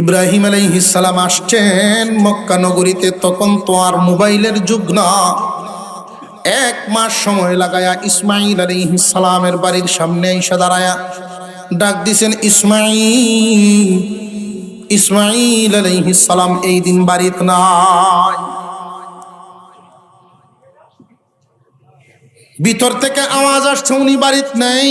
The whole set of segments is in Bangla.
ইব্রাহিম আলাইহিস সালাম আসছেন মক্কা নগরীতে। তখন তো আর মোবাইলের যুগ না। 1 মাস সময় লাগায়া ইসমাইল আলাইহিস সালামের বাড়ির সামনে এসে দাঁড়ায়া ডাক দিছেন, ইসমাইল। ইসমাইল আলাইহিস সালাম এই দিন বাড়িতে নাই। ভিতর থেকে আওয়াজ আসছে উনি বাড়িতে নেই,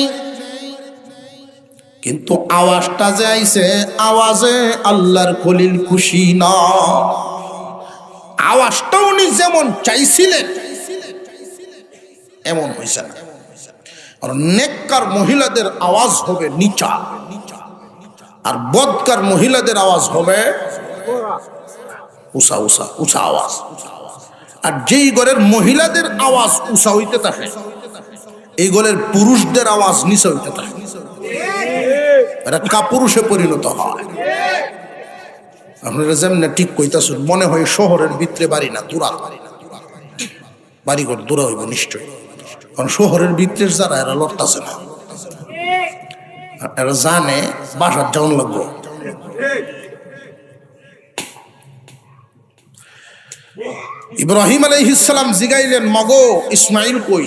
কিন্তু আওয়াজটা যে আইছে আওয়াজে আল্লাহর খলিল খুশি না। আওয়াজটা উনি যেমন চাইছিলেন এমন হয়েছে না। আর নেককার মহিলাদের আওয়াজ হবে নিচা, আর বদকার মহিলাদের আওয়াজ হবে উঁচা উঁচা উঁচা আওয়াজ। আর যেই ঘরের মহিলাদের আওয়াজ উঁচা হইতে থাকে, এই ঘরের পুরুষদের আওয়াজ নিচা হইতে থাকে। এটা কাপুরুষে পরিণত হয়। আপনারা যেমন ঠিক কইতাছেন, মনে হয় শহরের ভিতরে বাড়ি না, দূরা বাড়িঘর দূরা হইব নিশ্চয়। কারণ শহরের ভিতরের যারা এরা লড়তাছে না, এরা জানে বাসার যাওয়ান লাগবো। ইব্রাহিম আলাইহিস সালাম জিগাইলেন, মগো ইসমাইল কই?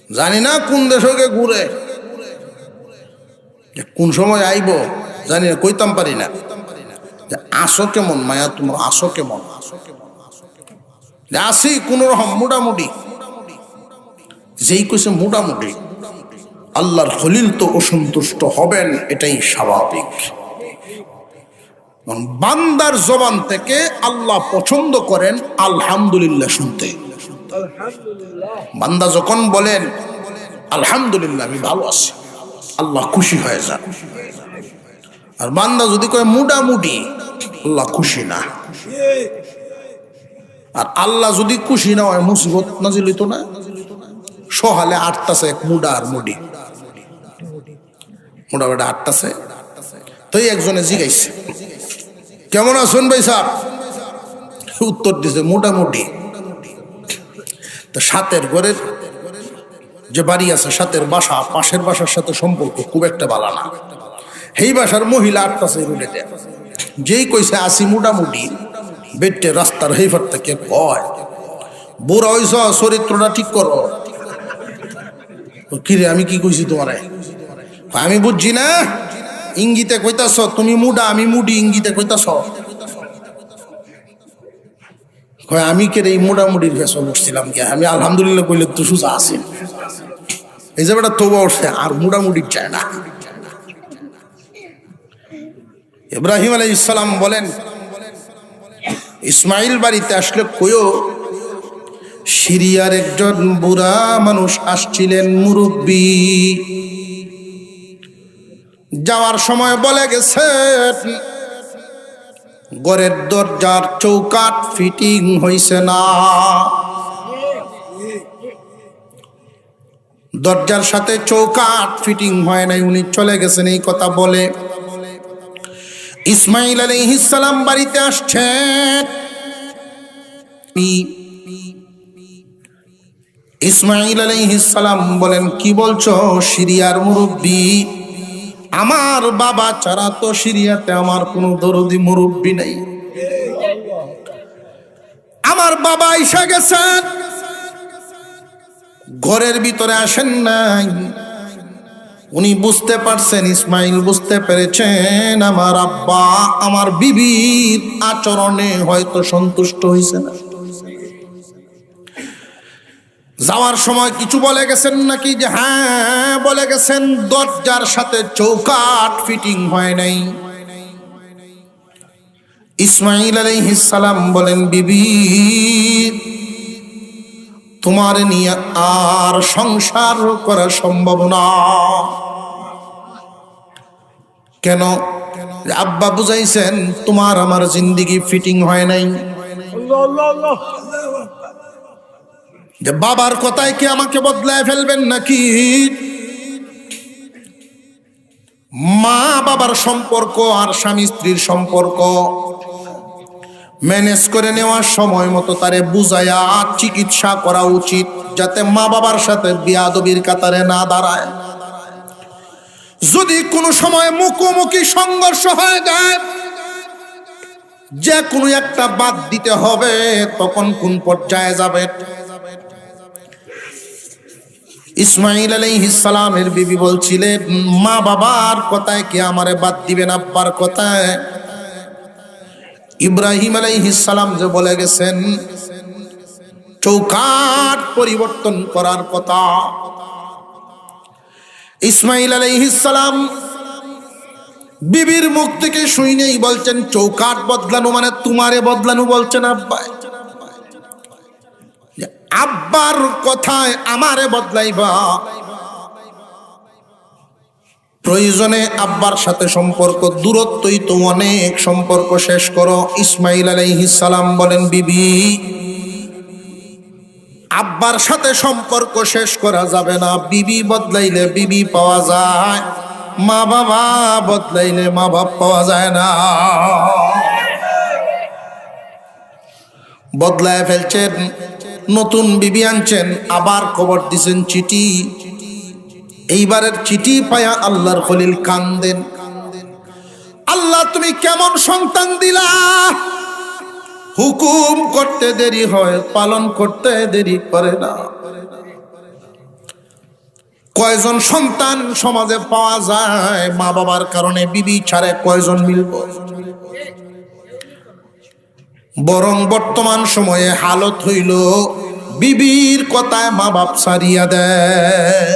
জানি না কোন দেশকে ঘুরে, কোন সময় আইব জানি না, কইতাম পারি না। আসো কেমন মায়া তোমার, আসো কেমন? আসি কোন রকম মোটামুটি। যেই কইছে মোটামুটি, আল্লাহর খলিল তো অসন্তুষ্ট হবেন, এটাই স্বাভাবিক। বান্দার জবান থেকে আল্লাহ পছন্দ করেন আলহামদুলিল্লাহ শুনতে। বান্দা যখন বলেন আলহামদুলিল্লাহ আমি ভালো আছি, আল্লাহ খুশি হয়ে যান। আর বান্দা যদি কয় মোটামুটি, আল্লাহ খুশি না। আর আল্লাহ যদি খুশি না হয় মুসিবত নাজিল হইতো না। সহালে আটটাছে এক মুডা আর মুডি, মোটা বেটা আটটাছে। তো একজনে জিগাইছে, কেমন আছেন ভাই সাহেব? উত্তর দিছে মোটামুটি। তো সাতের ঘরের যে বাড়ি আছে, সাতের বাসা পাশের বাসার সাথে সম্পর্ক খুব একটা ভালো না। এই বাসার মহিলা আটটাছে রুলেতে। যেই কইছে আসি মোটামুটি, বেটে রাস্তার হেফার থেকে কয়, বুড়া হইছ, চরিত্রটা ঠিক করো। কিরে আমি কি কইছি তোমারে? আমি বুঝছি না, ইঙ্গিতে কইতাছ তুমি মুডা, আমি মুডি, ইঙ্গিতে কইতাছ। আমি কে এই মোটামুটির ফেসল উঠছিলাম কে? আমি আলহামদুলিল্লাহ কইলে তো সুজা আছি। এই যে বেটা তওবা উঠছে, আর মোটামুটি চায় না। ইব্রাহিম আলাইহিস সালাম বলেন, ইসমাইল বাড়িতে আসলে কইও সিরিয়ার একজন বুড়া মানুষ আসছিলেন, মুরব্বী। যাওয়ার সময় বলে গেছেন ঘরের দরজার চৌকাঠ ফিটিং হইছে না, দরজার সাথে চৌকাঠ ফিটিং হয় নাই, উনি চলে গেছেন। এই কথা বলে ইসমাইল আলাইহিস সালাম বাড়িতে আসছেন। ইসমাইল আলাইহিস সালাম বলেন, কি বলছো সিরিয়ার মুরব্বী? আমার বাবা ছাড়া তো সিরিয়াতে আমার কোনো দরদি মুরব্বী নাই। আমার বাবা এসে গেছেন, ঘরের ভিতরে আসেন নাই। উনি বুঝতে পারছেন, ইসমাইল বুঝতে পেরেছেন আমার আব্বা আমার বিবির আচরণে হয়তো সন্তুষ্ট হয়েছে না। যাওয়ার সময় কিছু বলে গেছেন নাকি? যে হ্যাঁ বলে গেছেন, দরজার সাথে চৌকাঠ ফিটিং হয় নাই। ইসমাইল আলাইহিস সালাম বলেন, বিবি তোমার নিয়ে আর সংসার করা সম্ভব না। কেন? আব্বা বুঝাইছেন তোমার আমার জিন্দেগি ফিটিং হয় নাই। যে বাবার কথায় কি আমাকে বদলায় ফেলবেন নাকি? মা বাবার সম্পর্ক আর স্বামী স্ত্রীর সম্পর্ক ম্যানেজ করে নেওয়ার সময় মতো তারে বুঝায়া চিকিৎসা করা উচিত, যাতে মা বাবার সাথে বিয়াদবির কাতারে না দাঁড়ায়। যদি কোনো সময় মুখোমুখি সংঘর্ষ হয়ে যায়, যে কোনো একটা বাদ দিতে হবে, তখন কোন পর্যায়ে যাবে? ইসমাইল আলাইহিস সালামের বিবি বলছিলেন, মা বাবার কথায় কি আমারে বাদ দিবেন আব্বার কথায়? ইব্রাহিম আলাইহিস সালাম যে বলে গেছেন চৌকাঠ পরিবর্তন করার কথা, ইসমাইল আলাইহিস সালাম বিবির মুখ থেকে শুনেই বলছেন চৌকাঠ বদলানো মানে তোমারে বদলানো বলছেন আব্বা। আব্বার কথায় আমারে বদলাইবা, প্রয়োজনে আব্বার সাথে সম্পর্ক দূরত্বই তো অনেক, সম্পর্ক শেষ করো। ইসমাইল আলাইহিস সালাম বলেন, বিবি আব্বার সাথে সম্পর্ক শেষ করা যাবে না, বিবি বদলাইলে বিবি পাওয়া যায়, মা বাবা বদলাইলে মা বাপ পাওয়া যায় না। বদলায় ফেলছেন, নতুন বিবি আনছেন, আবার খবর দিছেন চিঠি। এইবারের চিঠি পায়া আল্লাহর খলিল কান্দেন, আল্লাহ তুমি কেমন সন্তান দিলা, হুকুম করতে দেরি হয়, পালন করতে দেরি করে না। কয়জন সন্তান সমাজে পাওয়া যায় মা বাবার কারণে, বিবি ছাড়ে কয়জন মিলব? বরং বর্তমান সময়ে হালত হইল বিবির কথায় মা বাপ সারিয়া দেয়।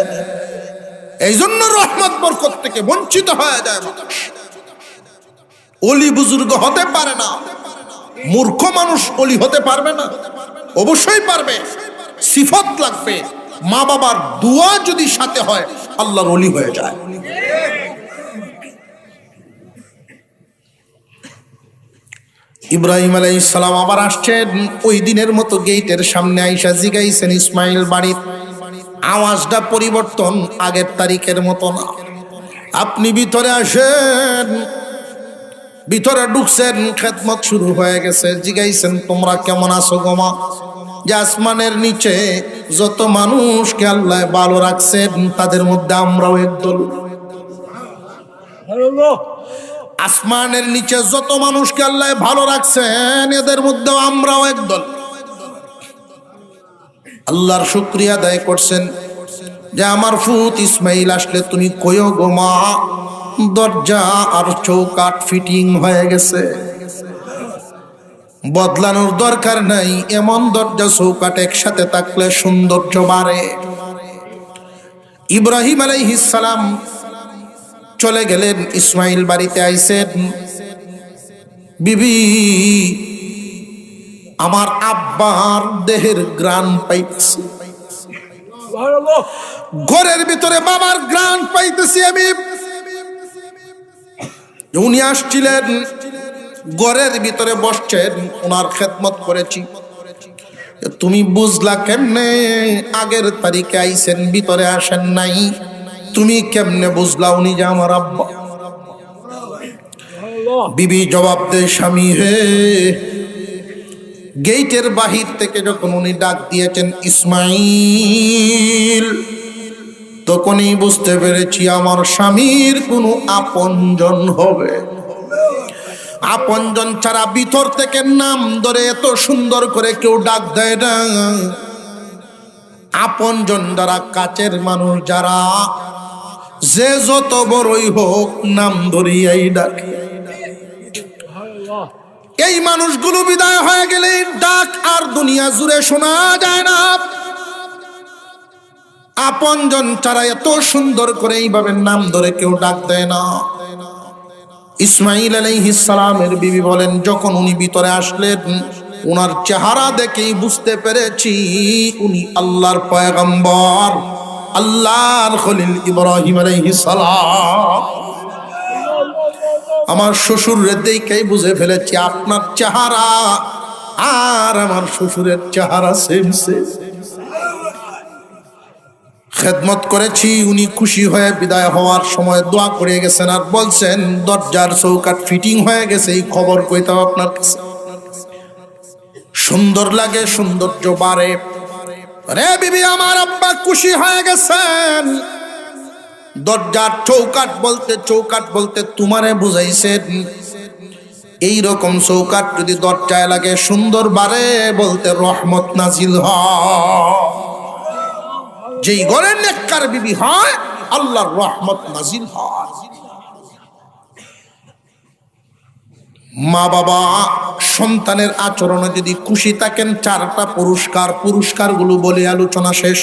এই জন্য রহমত বরকত থেকে বঞ্চিত হয়ে যায় মানুষ। অলি বুজুর্গ হতে পারে না, মূর্খ মানুষ অলি হতে পারবে না, অবশ্যই পারবে, সিফত লাগবে। মা বাবার দোয়া যদি সাথে হয় আল্লাহর অলি হয়ে যায়। ইব্রাহিম আলাইহিস সালাম আবার আসছেন, ওই দিনের মতো গেটের সামনে আইসা জিগাইছেন ইসমাইল বাড়ির। আওয়াজটা পরিবর্তন, আগের তারিখের মতো না। আপনি ভিতরে আসেন, ভিতরে ঢুকছেন, খেদমত শুরু হয়ে গেছে। জিগাইছেন তোমরা কেমন আছো গোমা? যে আসমানের নিচে যত মানুষকে আল্লাহ ভালো রাখছেন তাদের মধ্যে আমরাও একদল। আসমানের নিচে যত মানুষকে আল্লাহ ভালো রাখছেন এদের মধ্যেও আমরাও একদল। আল্লাহর শুকরিয়া আদায় করছেন যে আমার ফুত ইসমাইল আসলে তুমি কইও গো মা, দরজা আর চৌকাঠ ফিটিং হয়ে গেছে, বদলানোর দরকার নাই। এমন দরজা চৌকাঠ একসাথে থাকলে সৌন্দর্য বাড়ে। ইব্রাহিম আলাইহিস সালাম চলে গেলেন, ইসমাইল বাড়িতে আইছেন। বিবি আমার আব্বার দেহের গ্রাণ পাইতেছি, ঘরের ভিতরে বাবার গ্রাণ পাইতেছি আমি। উনি আসছিলেন, ঘরের ভিতরে বসছেন, ওনার খেদমত করেছি। তুমি বুঝলা কেমনে? আগের তারিখে আইছেন, ভিতরে আসেন নাই, তুমি কেমনে বুঝলা উনি যে আমার আব্বা? বিবি জবাব দেয়, স্বামী হে, গেটের বাহির থেকে যখন উনি ডাক দিয়েছেন ইসমাইল, তখনই বুঝতে পেরেছি আমার স্বামীর কোনো আপনজন হবে। আপনজন ছাড়া ভিতর থেকে নাম ধরে এত সুন্দর করে কেউ ডাক দেয় না। আপনজন যারা, কাছের মানুষ যারা, যে যত বড়ই হোক নাম ধরিয়াই ডাকে। এই মানুষগুলো বিদায় হয়ে গেলে ডাক আর দুনিয়া জুড়ে শোনা যায় না। আপনজন ছাড়া এত সুন্দর করে এইভাবে নাম ধরে কেউ ডাক দেয় না। ইসমাইল আলাইহিস সালামের বিবি বলেন, যখন উনি ভিতরে আসলেন ওনার চেহারা দেখেই বুঝতে পেরেছি উনি আল্লাহর পয়গম্বর, আল্লাহর খলিল ইব্রাহিম আলাইহিস সালাম। আমার শ্বশুরের দেখেই বুঝে ফেলেছি আপনার চেহারা আর আমার শ্বশুরের চেহারা সেম সেম। খেদমত করেছি, উনি খুশি হয়ে বিদায় হওয়ার সময় দোয়া করে গেছেন আর বলছেন দরজার চৌকাঠ ফিটিং হয়ে গেছে, এই খবর কইতাম আপনার কাছে। সুন্দর লাগে, সৌন্দর্য বাড়ে। রে বিবি, আমার আব্বা খুশি হয়ে গেছেন, দরজার চৌকাট বলতে তোমারে বুঝাইছেন এই রকম চৌকাট যদি দরজায় লাগে সুন্দর বারে বলতে রহমত নাজিল হয়। যেই ঘরে নেককার বিবি হয় আল্লাহর রহমত নাজিল হয়। মা বাবা সন্তানের আচরণে যদি খুশি থাকেন, চারটা পুরস্কারগুলো বলে আলোচনা শেষ।